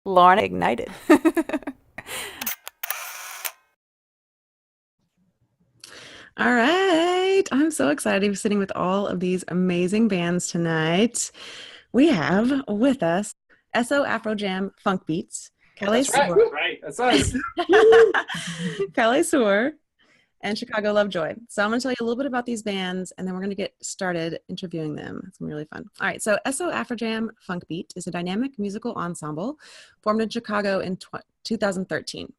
Lauren ignited. All right. I'm so excited to be sitting with all of these amazing bands tonight. We have with us Esso Afrojam Funkbeat, Calle That's right. Sur, Right. That's us. Woo! Calle Sur, and Chicago Lovejoy. So I'm going to tell you a little bit about these bands, and then we're going to get started interviewing them. It's going to be really fun. All right. So Esso Afrojam Funkbeat is a dynamic musical ensemble formed in Chicago in 2013.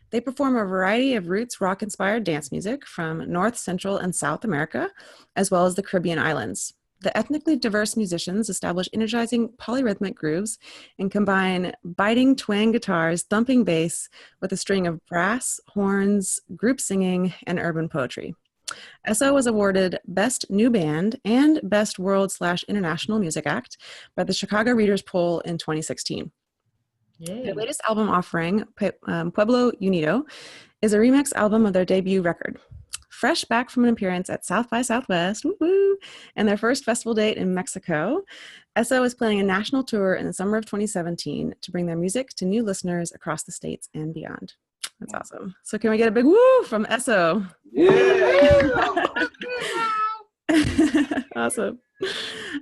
They perform a variety of roots rock-inspired dance music from North, Central, and South America, as well as the Caribbean islands. The ethnically diverse musicians establish energizing polyrhythmic grooves and combine biting twang guitars, thumping bass with a string of brass, horns, group singing, and urban poetry. Esso was awarded Best New Band and Best World/International Music Act by the Chicago Readers Poll in 2016. Their latest album offering, Pueblo Unido, is a remix album of their debut record. Fresh back from an appearance at South by Southwest, woo-hoo, and their first festival date in Mexico, Esso is planning a national tour in the summer of 2017 to bring their music to new listeners across the states and beyond. That's awesome. So can we get a big woo from Esso? Yeah. Awesome.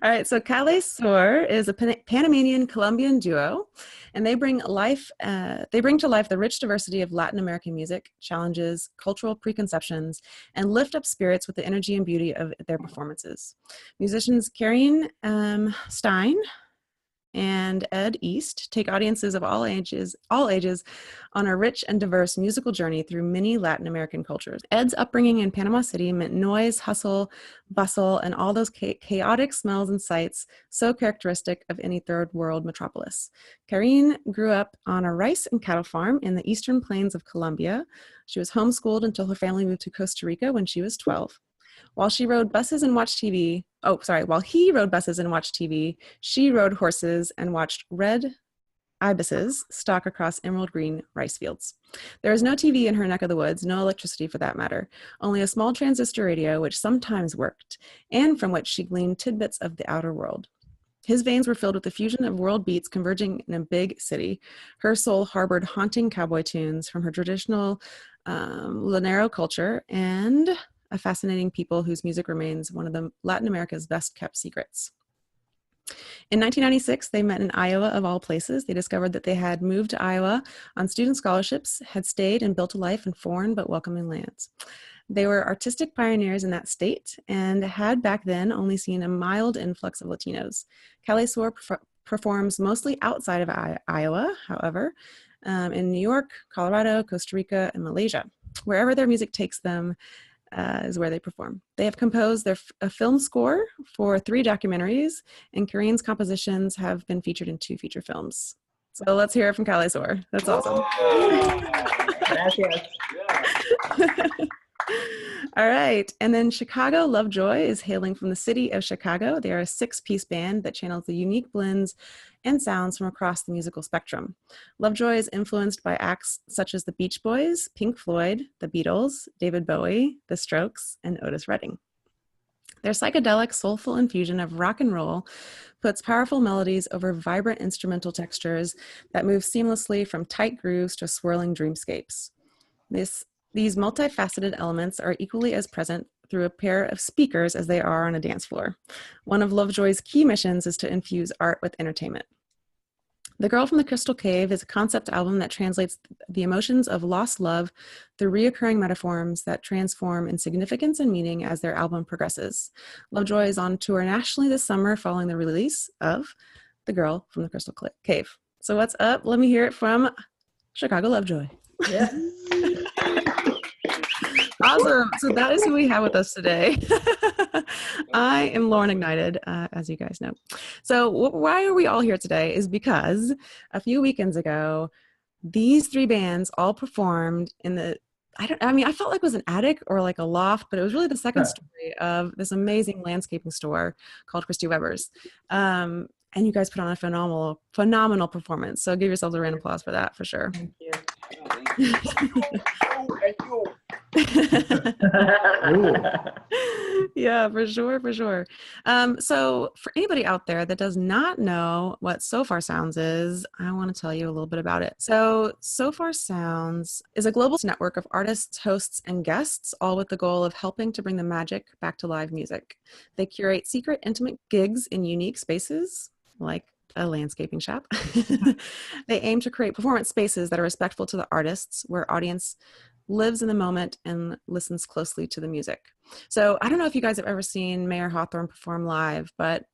All right, so Calle Sur is a Panamanian Colombian duo, and they bring to life the rich diversity of Latin American music, challenges cultural preconceptions, and lift up spirits with the energy and beauty of their performances. Musicians Karine Stein and Ed East take audiences of all ages on a rich and diverse musical journey through many Latin American cultures. Ed's upbringing in Panama City meant noise, hustle, bustle, and all those chaotic smells and sights so characteristic of any third world metropolis. Karine grew up on a rice and cattle farm in the eastern plains of Colombia. She was homeschooled until her family moved to Costa Rica when she was 12. While he rode buses and watched TV, she rode horses and watched red ibises stalk across emerald green rice fields. There is no TV in her neck of the woods, no electricity for that matter, only a small transistor radio which sometimes worked, and from which she gleaned tidbits of the outer world. His veins were filled with the fusion of world beats converging in a big city. Her soul harbored haunting cowboy tunes from her traditional Llanero culture and a fascinating people whose music remains one of Latin America's best kept secrets. In 1996, they met in Iowa of all places. They discovered that they had moved to Iowa on student scholarships, had stayed and built a life in foreign but welcoming lands. They were artistic pioneers in that state and had back then only seen a mild influx of Latinos. Calle Sur performs mostly outside of Iowa, however, in New York, Colorado, Costa Rica, and Malaysia. Wherever their music takes them, is where they perform. They have composed a film score for 3 documentaries, and Karine's compositions have been featured in 2 feature films. So let's hear it from Calle Sur. That's awesome. Gracias. All right. And then Chicago Lovejoy is hailing from the city of Chicago. They are a 6-piece band that channels the unique blends and sounds from across the musical spectrum. Lovejoy is influenced by acts such as the Beach Boys, Pink Floyd, the Beatles, David Bowie, The Strokes, and Otis Redding. Their psychedelic, soulful infusion of rock and roll puts powerful melodies over vibrant instrumental textures that move seamlessly from tight grooves to swirling dreamscapes. These multifaceted elements are equally as present through a pair of speakers as they are on a dance floor. One of Lovejoy's key missions is to infuse art with entertainment. The Girl from the Crystal Cave is a concept album that translates the emotions of lost love through reoccurring metaphors that transform in significance and meaning as their album progresses. Lovejoy is on tour nationally this summer following the release of The Girl from the Crystal Cave. So what's up? Let me hear it from Chicago Lovejoy. Yeah. Awesome. So that is who we have with us today. I am Lauren Ignited, as you guys know. So why are we all here today is because a few weekends ago, these 3 bands all performed in I felt like it was an attic or like a loft, but it was really the second story of this amazing landscaping store called Christy Weber's. And you guys put on a phenomenal performance. So give yourselves a round of applause for that, for sure. Thank you. Thank you. Ooh. Yeah, for sure, for sure. So for anybody out there that does not know what Sofar Sounds is, I want to tell you a little bit about it. So Sofar Sounds is a global network of artists, hosts, and guests, all with the goal of helping to bring the magic back to live music. They curate secret, intimate gigs in unique spaces, like a landscaping shop. They aim to create performance spaces that are respectful to the artists, where audience lives in the moment and listens closely to the music. So I don't know if you guys have ever seen Mayor Hawthorne perform live, but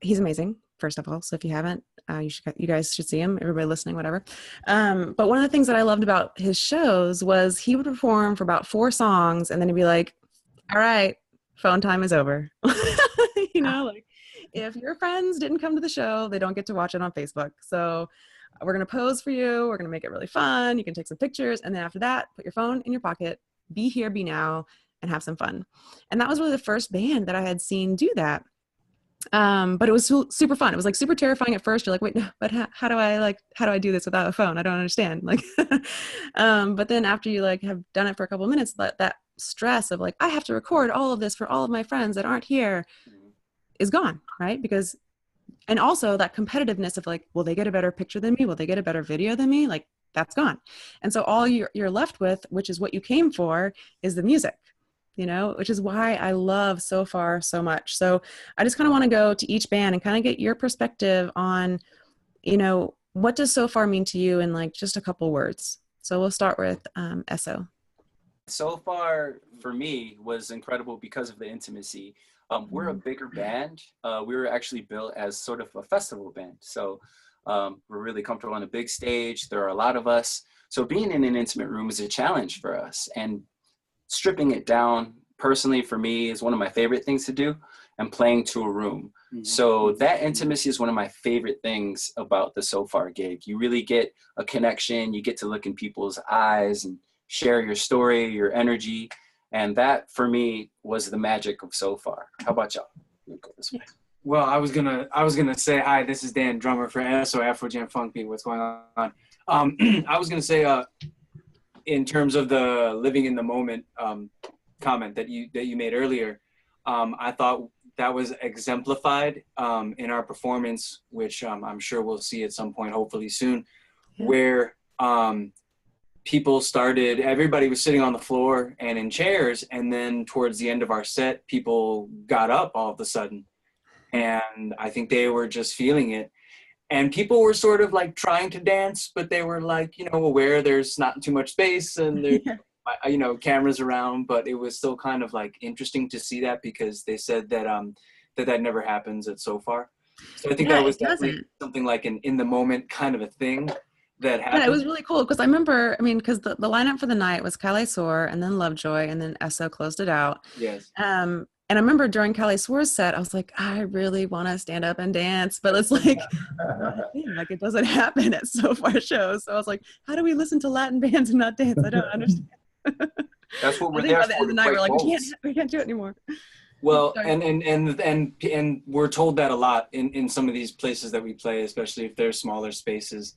he's amazing, first of all. So if you haven't, you guys should see him, everybody listening, whatever. But one of the things that I loved about his shows was he would perform for about 4 songs and then he'd be like, all right, phone time is over. You know, like if your friends didn't come to the show, they don't get to watch it on Facebook. So we're going to pose for you. We're going to make it really fun. You can take some pictures. And then after that, put your phone in your pocket, be here, be now, and have some fun. And that was really the first band that I had seen do that. But it was super fun. It was like super terrifying at first. You're like, wait, no, but how do I do this without a phone? I don't understand. Like, but then after you like have done it for a couple of minutes, that stress of like, I have to record all of this for all of my friends that aren't here is gone, right? Because and also that competitiveness of like, will they get a better picture than me? Will they get a better video than me? Like that's gone. And so all you're left with, which is what you came for, is the music, you know, which is why I love Sofar so much. So I just kind of want to go to each band and kind of get your perspective on, you know, what does Sofar mean to you in like just a couple words? So we'll start with Esso. Sofar for me was incredible because of the intimacy. We're a bigger band. We were actually built as sort of a festival band. So we're really comfortable on a big stage. There are a lot of us. So being in an intimate room is a challenge for us. And stripping it down, personally, for me, is one of my favorite things to do, and playing to a room. Mm-hmm. So that intimacy is one of my favorite things about the Sofar gig. You really get a connection. You get to look in people's eyes and share your story, your energy. And that, for me, was the magic of Sofar. How about y'all? Go this way. Well, I was gonna say hi. This is Dan, drummer for Esso Afrojam Funkbeat. What's going on? I was gonna say, in terms of the living in the moment comment that you made earlier, I thought that was exemplified in our performance, which I'm sure we'll see at some point, hopefully soon, where everybody was sitting on the floor and in chairs, and then towards the end of our set, people got up all of a sudden. And I think they were just feeling it. And people were sort of like trying to dance, but they were like, you know, aware there's not too much space and there's, you know, cameras around, but it was still kind of like interesting to see that, because they said that that never happens at Sofar. So I think that was definitely something like an in the moment kind of a thing that happened. Yeah, it was really cool because I remember, I mean, because the lineup for the night was Calle Sur and then Lovejoy and then Esso closed it out. Yes. And I remember during Calle Sur's set, I was like, I really want to stand up and dance, but it's like, like it doesn't happen at Sofar shows. So I was like, how do we listen to Latin bands and not dance? I don't understand. That's what we're I think there by the end for. of the night, we're like, we can't do it anymore. Well, and we're told that a lot in some of these places that we play, especially if they're smaller spaces.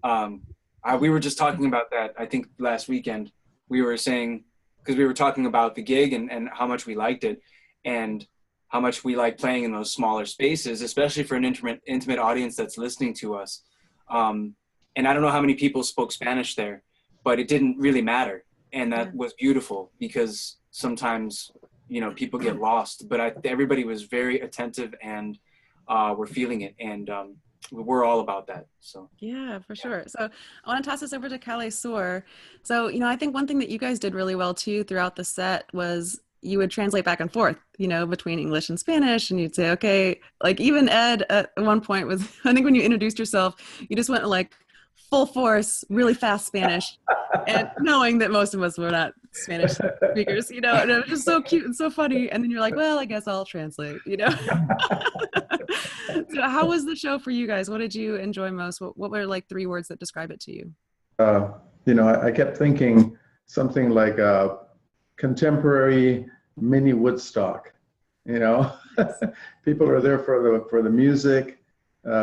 We were just talking about that, I think last weekend. We were saying, because we were talking about the gig and how much we liked it, and how much we like playing in those smaller spaces, especially for an intimate audience that's listening to us. And I don't know how many people spoke Spanish there, but it didn't really matter. And that was beautiful, because sometimes, you know, people get lost, but everybody was very attentive and were feeling it. And we're all about that. So yeah, for sure. So I want to toss this over to Calle Sur. So, you know, I think one thing that you guys did really well too throughout the set was you would translate back and forth, you know, between English and Spanish, and you'd say, okay, like even Ed at one point was, I think when you introduced yourself, you just went like full force, really fast Spanish, and knowing that most of us were not Spanish speakers, you know, and it was just so cute and so funny. And then you're like, well, I guess I'll translate, you know. So how was the show for you guys? What did you enjoy most? What were like 3 words that describe it to you? You know, I kept thinking something like a contemporary mini Woodstock. You know, people are there for the music.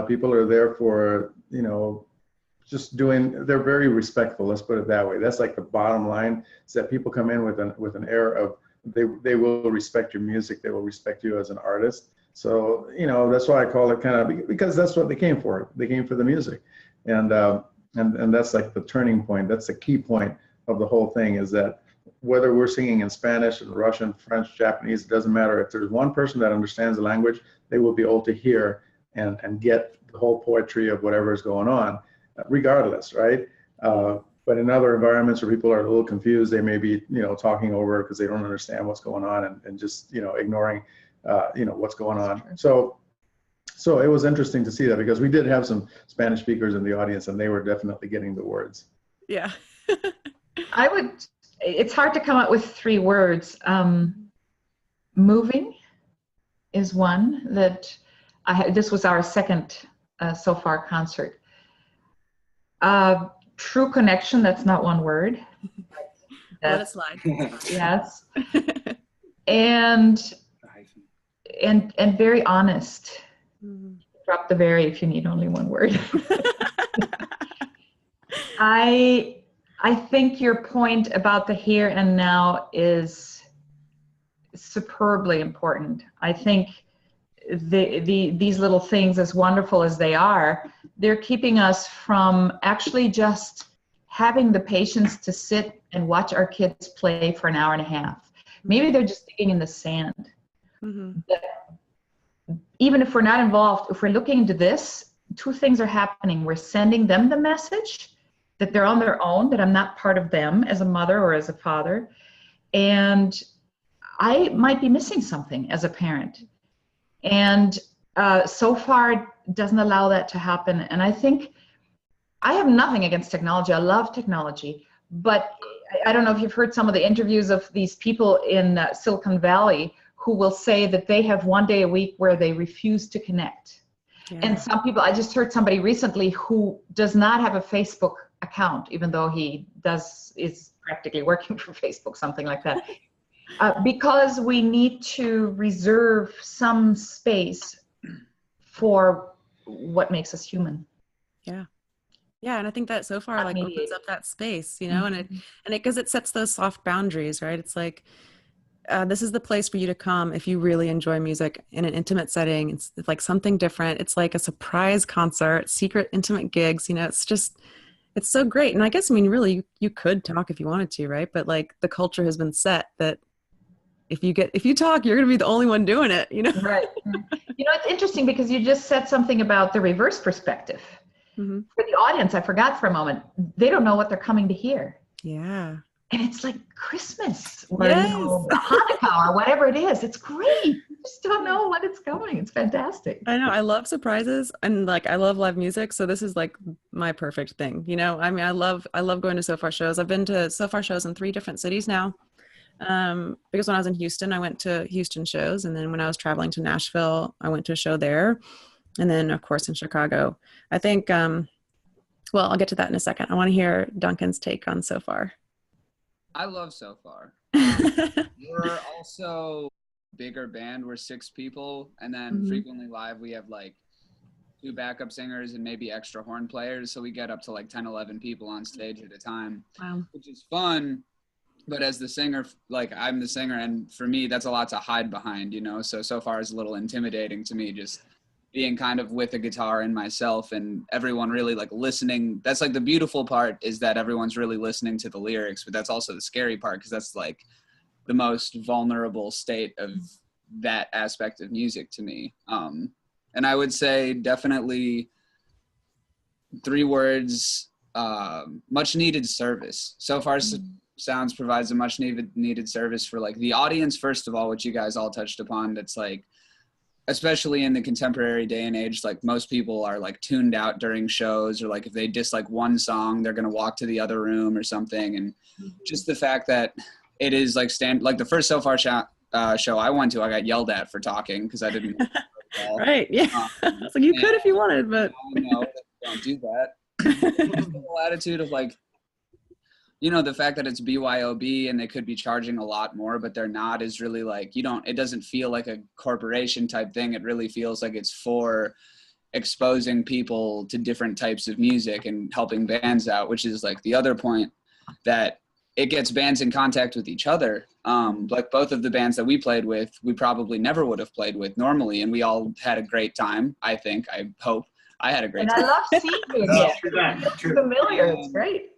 People are there for, you know, just doing, they're very respectful. Let's put it that way. That's like the bottom line, is that people come in with an air of, they will respect your music. They will respect you as an artist. So, you know, that's why I call it kind of, because that's what they came for. They came for the music. And that's like the turning point. That's the key point of the whole thing, is that whether we're singing in Spanish, Russian, French, Japanese, it doesn't matter. If there's one person that understands the language, they will be able to hear and get the whole poetry of whatever is going on, regardless, right? But in other environments where people are a little confused, they may be, you know, talking over because they don't understand what's going on, and just, you know, ignoring, you know, what's going on. So it was interesting to see that, because we did have some Spanish speakers in the audience, and they were definitely getting the words. Yeah. It's hard to come up with 3 words. Moving is one that this was our second Sofar concert. True connection, that's not one word. Let it slide. Yes. and very honest. Mm-hmm. Drop the very if you need only one word. I think your point about the here and now is superbly important. I think these little things, as wonderful as they are, they're keeping us from actually just having the patience to sit and watch our kids play for an hour and a half. Maybe they're just digging in the sand. Mm-hmm. But even if we're not involved, if we're looking into this, 2 things are happening. We're sending them the message that they're on their own, that I'm not part of them as a mother or as a father. And I might be missing something as a parent. And Sofar it doesn't allow that to happen. And I think I have nothing against technology. I love technology. But I don't know if you've heard some of the interviews of these people in Silicon Valley who will say that they have 1 day a week where they refuse to connect. Yeah. And some people, I just heard somebody recently who does not have a Facebook account, even though he is practically working for Facebook, something like that. Because we need to reserve some space for what makes us human. Yeah. Yeah, and I think that Sofar like opens up that space, you know, mm-hmm. and because it sets those soft boundaries, right? It's like, this is the place for you to come if you really enjoy music in an intimate setting. It's like something different. It's like a surprise concert, secret intimate gigs, you know, it's so great. And I guess, I mean, really, you could talk if you wanted to, right? But like the culture has been set that if you talk, you're going to be the only one doing it, you know? Right. You know, it's interesting because you just said something about the reverse perspective. Mm-hmm. For the audience, I forgot for a moment, they don't know what they're coming to hear. Yeah. And it's like Christmas or yes. You know, Hanukkah or whatever it is. It's great. You just don't know when it's going. It's fantastic. I know. I love surprises and like I love live music. So this is like my perfect thing. You know, I mean, I love going to Sofar shows. I've been to Sofar shows in 3 different cities now. Because when I was in Houston, I went to Houston shows. And then when I was traveling to Nashville, I went to a show there. And then of course in Chicago. I think, well, I'll get to that in a second. I want to hear Duncan's take on Sofar. I love Sofar. We're also a bigger band. We're 6 people. And then mm-hmm. frequently live, we have like 2 backup singers and maybe extra horn players. So we get up to like 10, 11 people on stage at a time, wow. Which is fun. But as the singer, like I'm the singer, and for me, that's a lot to hide behind, you know? So Sofar is a little intimidating to me, just being kind of with a guitar and myself and everyone really like listening. That's like the beautiful part, is that everyone's really listening to the lyrics, but that's also the scary part, because that's like the most vulnerable state of that aspect of music to me. And I would say definitely 3 words, much needed service. Sofar Sounds provides a much needed service for like the audience, first of all, which you guys all touched upon. That's like, especially in the contemporary day and age, like most people are like tuned out during shows, or like if they dislike one song, they're going to walk to the other room or something. And just the fact that it is like like the first Sofar show I went to, I got yelled at for talking because I didn't know. Right. Yeah. It's like you could if you wanted, but no, don't do that. The whole attitude of like, you know, the fact that it's BYOB and they could be charging a lot more, but they're not, is really like, it doesn't feel like a corporation type thing. It really feels like it's for exposing people to different types of music and helping bands out, which is like the other point, that it gets bands in contact with each other. Like both of the bands that we played with, we probably never would have played with normally, and we all had a great time. I hope I had a great time. And I love seeing you again. It's familiar. It's great.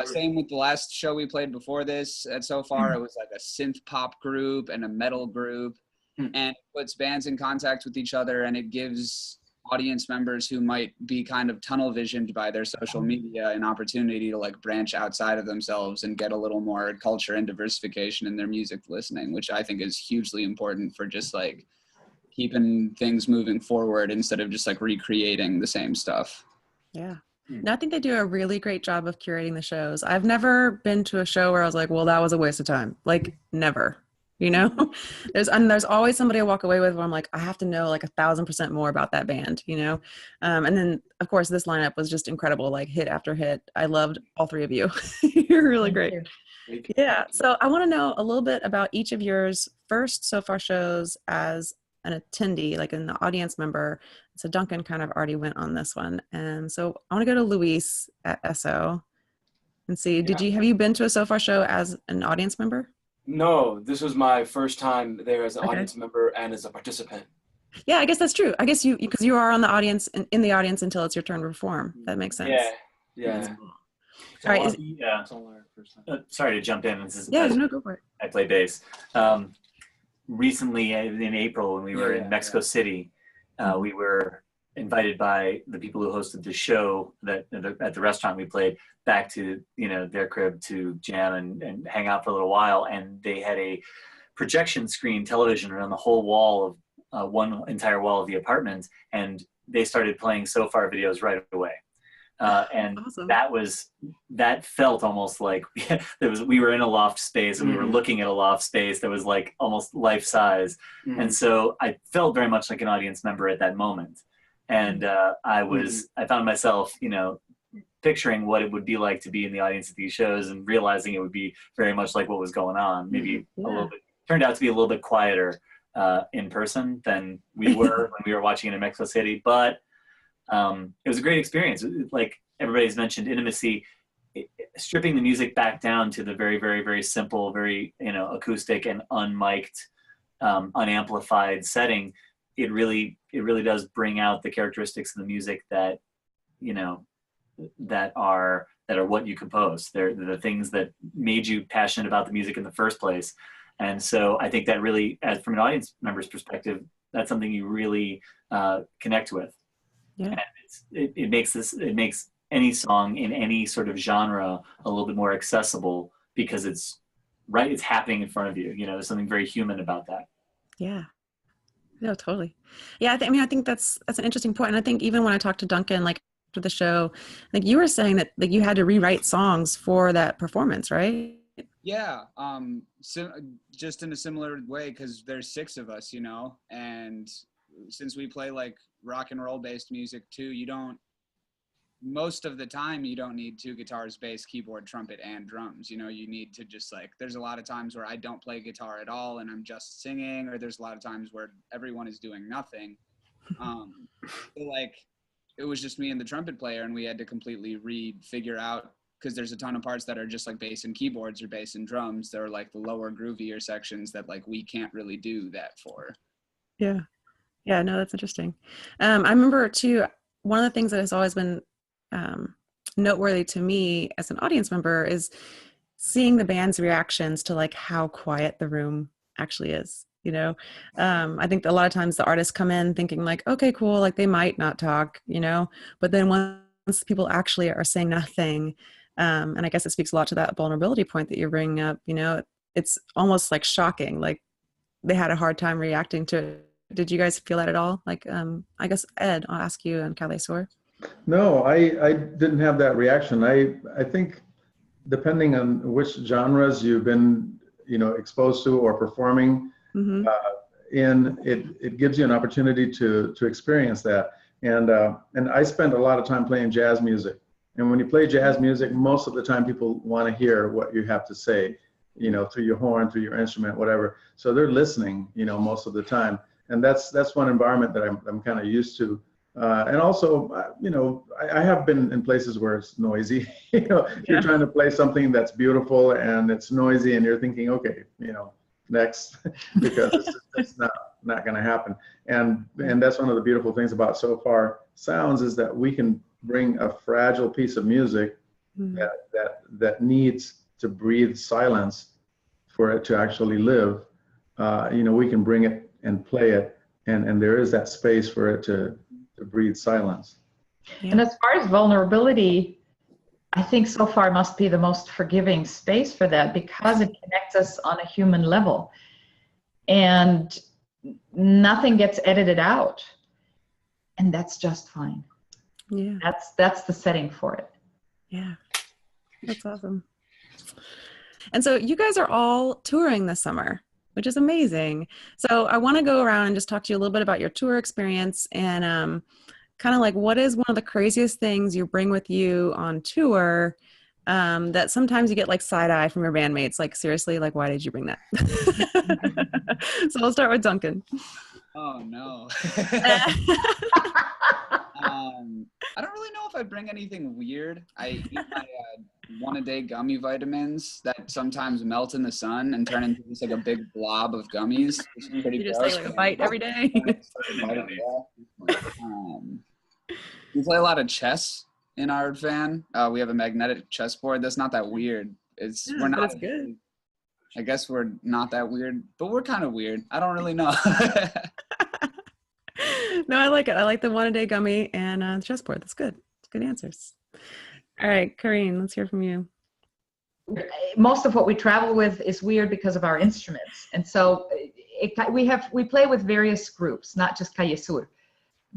Same with the last show we played before this at Sofar. It was like a synth pop group and a metal group, and it puts bands in contact with each other, and it gives audience members who might be kind of tunnel visioned by their social media an opportunity to like branch outside of themselves and get a little more culture and diversification in their music listening, which I think is hugely important for just like keeping things moving forward instead of just like recreating the same stuff. Yeah. No, I think they do a really great job of curating the shows. I've never been to a show where I was like, well, that was a waste of time. Like, never, you know? There's always somebody I walk away with where I'm like, I have to know like 1,000% more about that band, you know? And then, of course, this lineup was just incredible, like hit after hit. I loved all three of you. You're really great. Yeah. So I want to know a little bit about each of yours first Sofar shows as an attendee, like an audience member. So Duncan kind of already went on this one. And so I want to go to Luis at Esso and see, have you been to a Sofar show as an audience member? No, this was my first time there as an audience member and as a participant. Yeah, I guess that's true. I guess because you are on the audience, in the audience until it's your turn to perform. That makes sense. Yeah. All right. Sorry to jump in. This is no, go for it. I play bass. Recently in April when we were in Mexico City, we were invited by the people who hosted the show at the restaurant we played back to their crib to jam and hang out for a little while, and they had a projection screen television around the whole wall of one entire wall of the apartment, and they started playing Sofar videos right away. And awesome. that felt almost like we were in a loft space and we were looking at a loft space that was like almost life size. And so I felt very much like an audience member at that moment. And I found myself, picturing what it would be like to be in the audience at these shows and realizing it would be very much like what was going on. Maybe a little bit, turned out to be a little bit quieter in person than we were when we were watching it in Mexico City, but it was a great experience. Like everybody's mentioned, intimacy, stripping the music back down to the very, very, very simple, very acoustic and unmiked, unamplified setting. It really does bring out the characteristics of the music that that are what you compose. They're the things that made you passionate about the music in the first place. And so I think that really, from an audience member's perspective, that's something you really connect with. Yeah. And it makes any song in any sort of genre a little bit more accessible because it's happening in front of you. There's something very human about that. Yeah. No, totally. Yeah. I think that's an interesting point. And I think even when I talked to Duncan, like after the show, I think you were saying that like you had to rewrite songs for that performance, right? Yeah. So just in a similar way, because there's 6 of us, and since we play like rock and roll based music too, most of the time you don't need 2 guitars, bass, keyboard, trumpet, and drums. You need to just there's a lot of times where I don't play guitar at all and I'm just singing, or there's a lot of times where everyone is doing nothing. So it was just me and the trumpet player, and we had to completely figure out, because there's a ton of parts that are just like bass and keyboards or bass and drums. They're like the lower groovier sections that like we can't really do that for. Yeah. Yeah, no, that's interesting. I remember too, one of the things that has always been noteworthy to me as an audience member is seeing the band's reactions to like how quiet the room actually is. I think a lot of times the artists come in thinking like, okay, cool, like they might not talk, but then once people actually are saying nothing, and I guess it speaks a lot to that vulnerability point that you're bringing up, it's almost like shocking, like they had a hard time reacting to it. Did you guys feel that at all? Like, I guess Ed, I'll ask you and Calle Sur. No, I didn't have that reaction. I think depending on which genres you've been, exposed to or performing in, it gives you an opportunity to experience that. And I spent a lot of time playing jazz music. And when you play jazz music, most of the time people want to hear what you have to say, through your horn, through your instrument, whatever. So they're listening, most of the time. And that's one environment that I'm kind of used to And also, you know, I have been in places where it's noisy. You know, if you're trying to play something that's beautiful and it's noisy, and you're thinking, okay, you know, next, because it's not going to happen. And that's one of the beautiful things about Sofar Sounds, is that we can bring a fragile piece of music that needs to breathe silence for it to actually live. You know, we can bring it and play it, and there is that space for it to breathe silence. And as far as vulnerability, I think Sofar must be the most forgiving space for that, because it connects us on a human level, and nothing gets edited out, and that's just fine. Yeah, that's the setting for it. Yeah, that's awesome. And so you guys are all touring this summer, which is amazing. So I want to go around and just talk to you a little bit about your tour experience, and kind of like, what is one of the craziest things you bring with you on tour that sometimes you get like side eye from your bandmates? Like, seriously, like, why did you bring that? So we'll start with Duncan. Oh no. I don't really know if I'd bring anything weird. I eat my one-a-day gummy vitamins that sometimes melt in the sun and turn into just like a big blob of gummies. Which is pretty You just gross. take like a bite every day. We play a lot of chess in our van. We have a magnetic chessboard. That's not that weird. We're not. That's good. I guess we're not that weird, but we're kind of weird. I don't really know. No, I like it. I like the one-a-day gummy and the chessboard. That's good. That's good answers. All right, Karine, let's hear from you. Most of what we travel with is weird because of our instruments, and so we play with various groups, not just Calle Sur,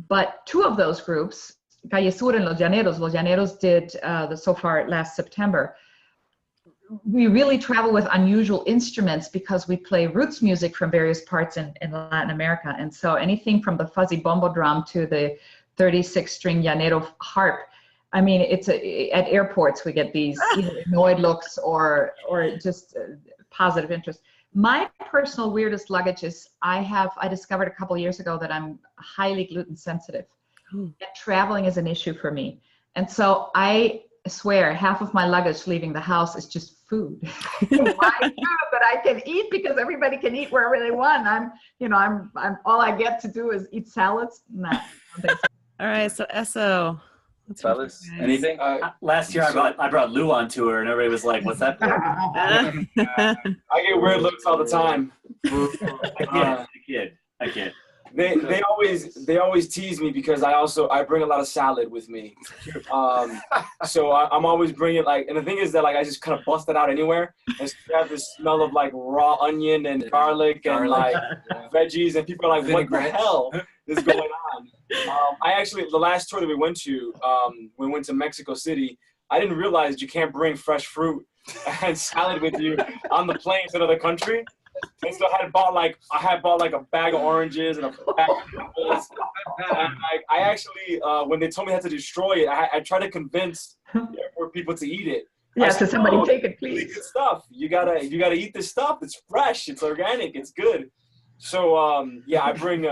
but two of those groups, Calle Sur and Los Llaneros did the Sofar last September. We really travel with unusual instruments because we play roots music from various parts in Latin America. And so anything from the fuzzy bombo drum to the 36-string llanero harp. I mean, at airports, we get these either annoyed looks or just positive interest. My personal weirdest luggage is I discovered a couple of years ago that I'm highly gluten sensitive. And traveling is an issue for me. And so I swear half of my luggage leaving the house is just food. My food that I can eat, because everybody can eat wherever they want. I'm all I get to do is eat salads. Nah, I don't think so. All right, so Esso. Fellas, anything? Last year I brought Lou on tour, and everybody was like, "What's that for?" I get weird looks all the time. I kid. They always tease me because I bring a lot of salad with me. So I'm always bringing and the thing is that I just kind of bust it out anywhere, and so you have this smell of raw onion and garlic and veggies, and people are like, what the hell is going on? I actually, the last tour that we went to Mexico City, I didn't realize you can't bring fresh fruit and salad with you on the plane to another country. And so I had bought a bag of oranges and a bag of apples. And I actually, when they told me I had to destroy it, I tried to convince airport people to eat it. Yeah, so somebody take it, please. Really good stuff. You gotta eat this stuff. It's fresh. It's organic. It's good. So I bring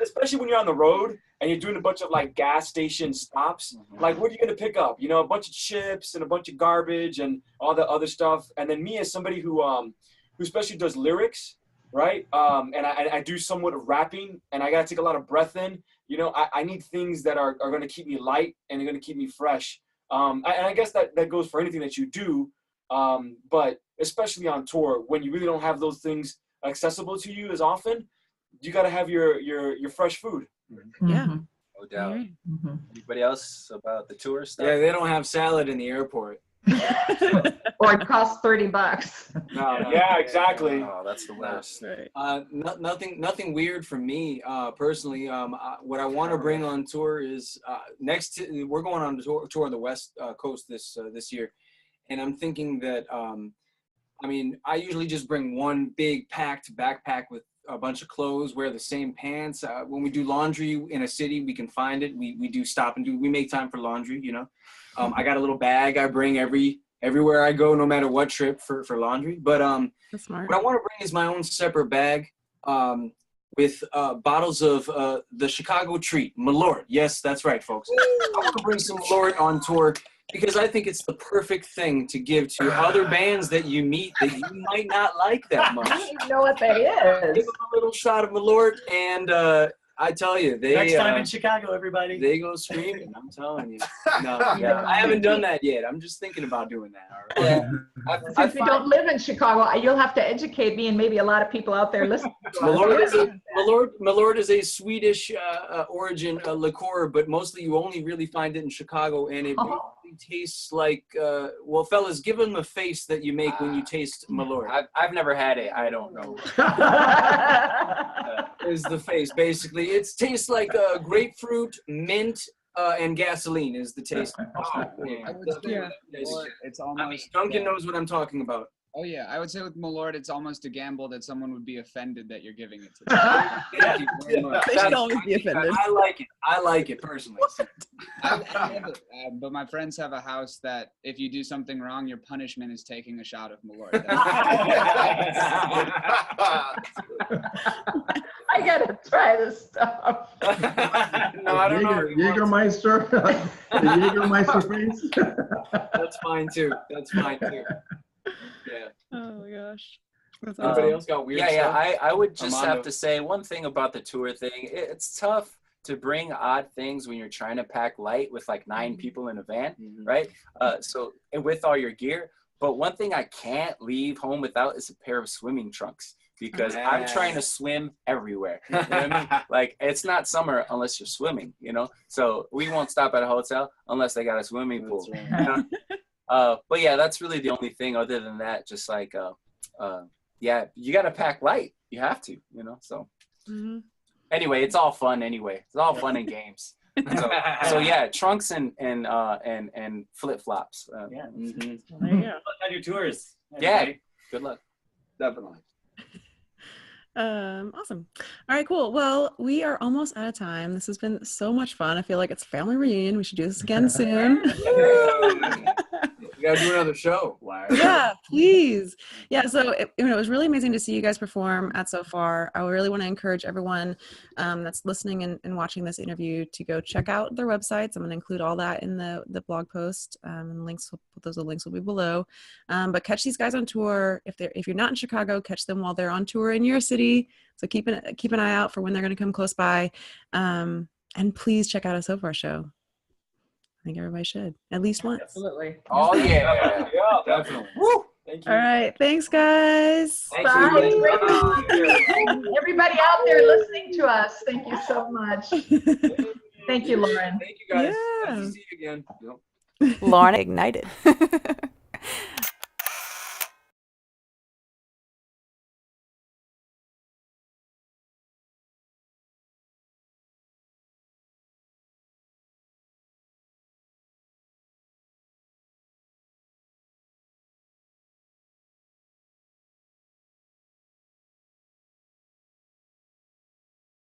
especially when you're on the road and you're doing a bunch of gas station stops. What are you gonna pick up? A bunch of chips and a bunch of garbage and all the other stuff. And then me as somebody who especially does lyrics, right? And I do somewhat of rapping, and I gotta take a lot of breath in. I need things that are gonna keep me light and are gonna keep me fresh. And I guess that goes for anything that you do, but especially on tour, when you really don't have those things accessible to you as often, you gotta have your fresh food. Yeah. No doubt. Anybody else about the tour stuff? Yeah, they don't have salad in the airport. Or it costs $30. No, yeah, exactly. Oh, that's the worst. Right. Nothing weird for me personally. What I want to bring on tour is we're going on a tour on the West Coast this year, and I'm thinking that I usually just bring one big packed backpack with a bunch of clothes, wear the same pants. When we do laundry in a city, we can find it. We do stop and we make time for laundry, I got a little bag I bring everywhere I go, no matter what trip for laundry. But that's smart. what I want to bring is my own separate bag. with bottles of the Chicago treat, Malort. Yes, that's right, folks. I want to bring some Malort on tour because I think it's the perfect thing to give to other bands that you meet that you might not like that much. I don't even know what that is. Give them a little shot of Malort, and I tell you, they Next time in Chicago, everybody. they go screaming. I'm telling you. No, I haven't done that yet. I'm just thinking about doing that. All right? Since we don't live in Chicago, you'll have to educate me and maybe a lot of people out there listening. Malort is a Swedish origin liqueur, but mostly you only really find it in Chicago, and it basically tastes like well, fellas, give them the face that you make when you taste Malort. I've never had it. I don't know. Is the face basically? It tastes like grapefruit, mint, and gasoline is the taste. I would say with Malort, it's almost. Duncan knows what I'm talking about. Oh yeah, I would say with Malort, it's almost a gamble that someone would be offended that you're giving it to Thank you very much. They should always be offended. I like it. I like it personally. I love it, but my friends have a house that if you do something wrong, your punishment is taking a shot of Malort. I gotta try this stuff. No, I don't know. Jägermeister, the Jägermeister face. That's fine too. That's fine too. Yeah. Oh my gosh. That's Anybody else got weird stuff? Yeah. I would just Armando. have to say one thing about the tour thing. It's tough to bring odd things when you're trying to pack light with like 9 people in a van, right? So and with all your gear. But one thing I can't leave home without is a pair of swimming trunks because I'm trying to swim everywhere. You know what I mean? Like it's not summer unless you're swimming, you know? So we won't stop at a hotel unless they got a swimming pool. Right. You know? But yeah, that's really the only thing. Other than that, just like yeah, you got to pack light. You have to, you know. So anyway, it's all fun. Anyway, it's all fun and games. So yeah, trunks and flip flops. Yeah. There you go. Good luck on your tours. Yeah. everybody. Good luck. Definitely. Awesome. All right, cool. Well, we are almost out of time. This has been so much fun. I feel like it's a family reunion. We should do this again soon. We gotta do another show. Yeah, please. Yeah, so it was really amazing to see you guys perform at Sofar. I really want to encourage everyone that's listening and watching this interview to go check out their websites. I'm going to include all that in the blog post, and links. Those links will be below. But catch these guys on tour. If you're not in Chicago, catch them while they're on tour in your city. So keep an eye out for when they're going to come close by. And please check out a Sofar show. I think everybody should at least once. Absolutely. Oh yeah. Yeah, definitely. Woo! Thank you. All right, thanks guys. Thank Bye. you. Everybody out there listening to us, thank you so much. Thank you, Lauren. Thank you guys. Yeah. Nice to see you again. Lauren ignited.